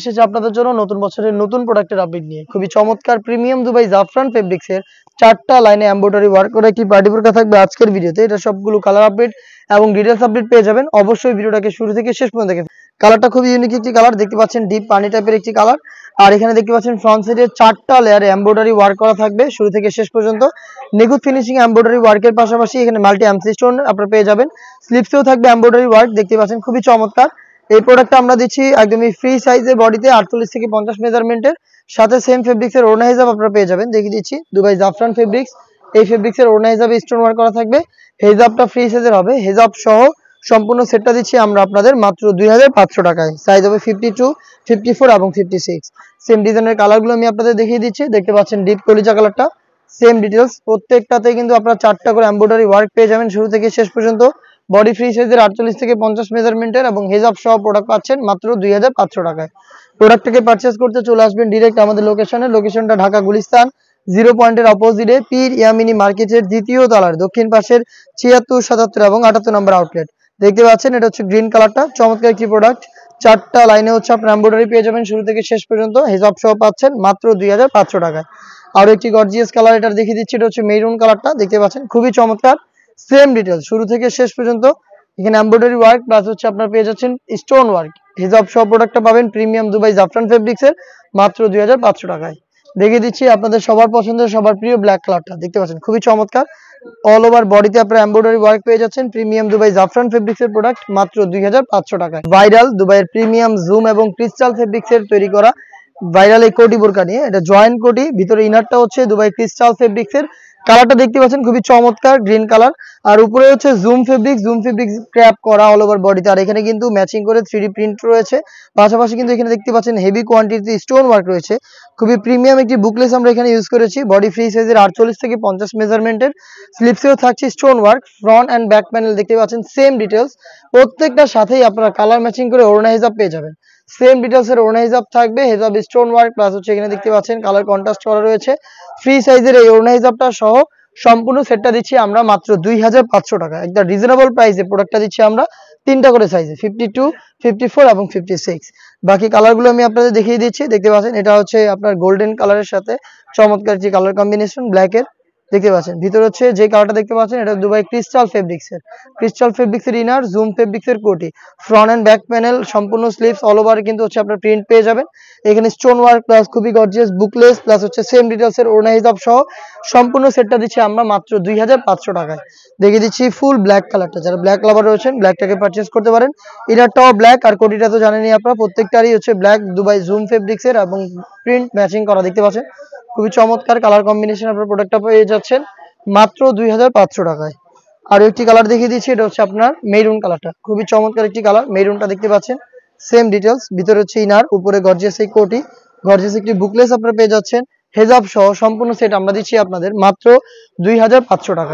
এসেছে আপনাদের জন্য নতুন বছরের নতুন প্রোডাক্টের আপডেট নিয়ে। খুবই চমৎকার প্রিমিয়াম দুবাই জাফরান ফেব্রিক্সের 4টা লাইনে এমব্রয়ডারি ওয়ার্ক করা একটি পার্টি বোরকা থাকবে আজকের ভিডিওতে। এটা সবগুলো কালার আপডেট এবং ডিটেইলস আপডেট পেয়ে যাবেন। অবশ্যই ভিডিওটাকে শুরু থেকে শেষ পর্যন্ত দেখেন। কালারটা খুবই ইউনিক একটি কালার, দেখতে পাচ্ছেন ডিপ পানি টাইপের একটি কালার। আর এখানে দেখতে পাচ্ছেন ফ্রন্ট সাইডে 4টা লেয়ারে এমব্রয়ডারি ওয়ার্ক করা থাকবে শুরু থেকে শেষ পর্যন্ত। নিখুঁত ফিনিশিং এমব্রয়ডারি ওয়ার্কের পাশাপাশি এখানে মাল্টি এমসি স্টোন আপনারা পেয়ে যাবেন। স্লিপসেও থাকবে এমব্রয়ডারি ওয়ার্ক, দেখতে পাচ্ছেন খুবই চমৎকার। এই প্রোডাক্টটা আমরা দিচ্ছি একদমই ফ্রি সাইজে বডিতে 48 থেকে 50 মেজারমেন্টের সাথে সেম ফেব্রিক্সের ওড়না হিসাব আপনারা পেয়ে যাবেন। দেখিয়ে দিচ্ছি দুবাই জাফরান ফেব্রিক্স। এই ফেব্রিক্সের ওড়না হিসাবে স্টোন ওয়ার্ক করা থাকবে। হেজাবটা ফ্রি সাইজের হবে, হেজাব সহ সম্পূর্ণ সেটটা দিচ্ছি আমরা আপনাদের মাত্র 2500 টাকায়। সাইজ হবে 52, 54 এবং 56। সেম ডিজাইনের কালারগুলো আমি আপনাদের দেখিয়ে দিচ্ছি। দেখতে পাচ্ছেন ডিপ কলিজা কালারটা, সেম ডিটেলস প্রত্যেকটাতে কিন্তু আপনারা 4টা করে এমব্রয়ডারি ওয়ার্ক পেয়ে যাবেন শুরু থেকে শেষ পর্যন্ত। বডি ফ্রি সাইজের 48 থেকে 50 মেজারমেন্টের এবং হেজাব সহ প্রোডাক্ট পাচ্ছেন মাত্র 2500 টাকায়। প্রোডাক্টটাকে পারচেজ করতে চলে আসবেন ডিরেক্ট আমাদের লোকেশনে। লোকেশনটা ঢাকা গুলিস্তান 0 পয়েন্টের অপোজিটে পীর ইয়ামিনী মার্কেটের দ্বিতীয় তলার দক্ষিণ পাশের 76, 77 এবং 78 নম্বর আউটলেট। দেখতে পাচ্ছেন এটা হচ্ছে গ্রিন কালারটা, চমৎকার একটি প্রোডাক্ট। 4টা লাইনে হচ্ছে আপনার এমব্রয়ডারি পেয়ে যাবেন শুরু থেকে শেষ পর্যন্ত। হেজাব সহ পাচ্ছেন মাত্র 2500 টাকায়। আর একটি গর্জিয়াস কালার এটা দেখিয়ে দিচ্ছি, এটা হচ্ছে মেরুন কালারটা, দেখতে পাচ্ছেন খুবই চমৎকার। সেম ডিটেইলস শুরু থেকে শেষ পর্যন্ত এখানে এমব্রয়ডারি ওয়ার্ক প্লাস হচ্ছে আপনারা পেয়ে যাচ্ছেন স্টোন ওয়ার্ক। হিজাব সব প্রোডাক্টটা পাবেন প্রিমিয়াম দুবাই জাফরান ফেব্রিক্সের মাত্র 2500 টাকায়। দেখিয়ে দিচ্ছি আপনাদের সবার পছন্দের সবার প্রিয় ব্ল্যাক কালারটা, দেখতে পাচ্ছেন খুবই চমৎকার। অল ওভার বডিতে আপনারা এমব্রয়ডারি ওয়ার্ক পেয়ে যাচ্ছেন প্রিমিয়াম দুবাই জাফরান ফেব্রিক্সের প্রোডাক্ট মাত্র 2500 টাকায়। ভাইরাল দুবাইয়ের প্রিমিয়াম জুম এবং ক্রিস্টাল ফেব্রিক্সের তৈরি করা ভাইরাল এই কোটি বোরকা নিয়ে, এটা জয়েন্ট কোটি, ভিতরে ইনারটা হচ্ছে দুবাই ক্রিস্টাল ফেব্রিক্সের। কালারটা দেখতে পাচ্ছেন খুবই চমৎকার গ্রিন কালার। আর উপরে হচ্ছে জুম ফেব্রিক্স ক্র্যাপ করা অল ওভার বডিতে। আর এখানে কিন্তু ম্যাচিং করে 3D প্রিন্ট রয়েছে। পাশাপাশি কিন্তু এখানে দেখতে পাচ্ছেন হেভি কোয়ান্টিটিতে স্টোন ওয়ার্ক রয়েছে। খুবই প্রিমিয়াম একটি বুকলেস আমরা এখানে ইউজ করেছি। বডি ফ্রি সাইজের 48 থেকে 50 মেজারমেন্টের। স্লিপসেও থাকছে stone work, front and back panel দেখতে পাচ্ছেন সেম ডিটেলস। প্রত্যেকটার সাথেই আপনারা কালার ম্যাচিং করে ওড়না হিজাব পেয়ে যাবেন। সেম ডিটেলসের ওড়না হিজাব থাকবে, হেজাব স্টোন ওয়ার্ক প্লাস হচ্ছে এখানে দেখতে পাচ্ছেন কালার কন্ট্রাস্ট করা রয়েছে। ফ্রি সাইজের এই ওড়না হিজাবটা সহ সম্পূর্ণ সেটটা দিচ্ছি আমরা মাত্র 2500 টাকা। একটা রিজনেবল প্রাইসে প্রোডাক্টটা দিচ্ছি আমরা 3টা করে সাইজে 52, 54 এবং 56। বাকি কালারগুলো আমি আপনাদের দেখিয়ে দিচ্ছি। দেখতে পাচ্ছেন এটা হচ্ছে আপনার গোল্ডেন কালারের সাথে চমৎকার যে কালার কম্বিনেশন ব্ল্যাকের, দেখতে পাচ্ছেন ভিতরে হচ্ছে যে কালারটা দেখতে পাচ্ছেন এটা দুবাই ক্রিস্টাল ফেব্রিক্সের ইনার, জুম ফেব্রিক্সের কোটি, ফ্রন্ট এন্ড ব্যাক প্যানেল সম্পূর্ণ স্লিভস অল ওভার কিন্তু হচ্ছে আপনার প্রিন্ট পেয়ে যাবেন। এখানে স্টোন ওয়ার্ক প্লাস খুবই গর্জিয়াস বুকলেস প্লাস হচ্ছে সেম ডিটেলসের ওড়না হিজাব সহ সম্পূর্ণ সেটটা দিচ্ছি আমরা মাত্র 2500 টাকায়। দেখিয়ে দিচ্ছি ফুল ব্ল্যাক কালারটা, যারা ব্ল্যাক লাভার রয়েছেন ব্ল্যাকটাকে পারচেজ করতে পারেন। ইনারটাও ব্ল্যাক আর কোটিটা তো জানেনই আপনারা, প্রত্যেকটারই হচ্ছে ব্ল্যাক দুবাই জুম ফেব্রিক্সের এবং প্রিন্ট ম্যাচিং করা, দেখতে পাচ্ছেন খুবই চমৎকার কালার কম্বিনেশন। আপনার প্রোডাক্টটা পেয়ে যাচ্ছেন মাত্র 2500 টাকায়। আর একটি কালার দেখিয়ে দিচ্ছি, এটা হচ্ছে আপনার মেরুন কালারটা, খুবই চমৎকার একটি কালার। মেরুনটা দেখতে পাচ্ছেন সেম ডিটেলস, ভিতরে হচ্ছে ইনার, উপরে গর্জিয়াস এই কোটি, গর্জিয়াস একটি বুকলেস আপনারা পেয়ে যাচ্ছেন। হেজাব সহ সম্পূর্ণ সেট আমরা দিচ্ছি আপনাদের মাত্র 2500 টাকা।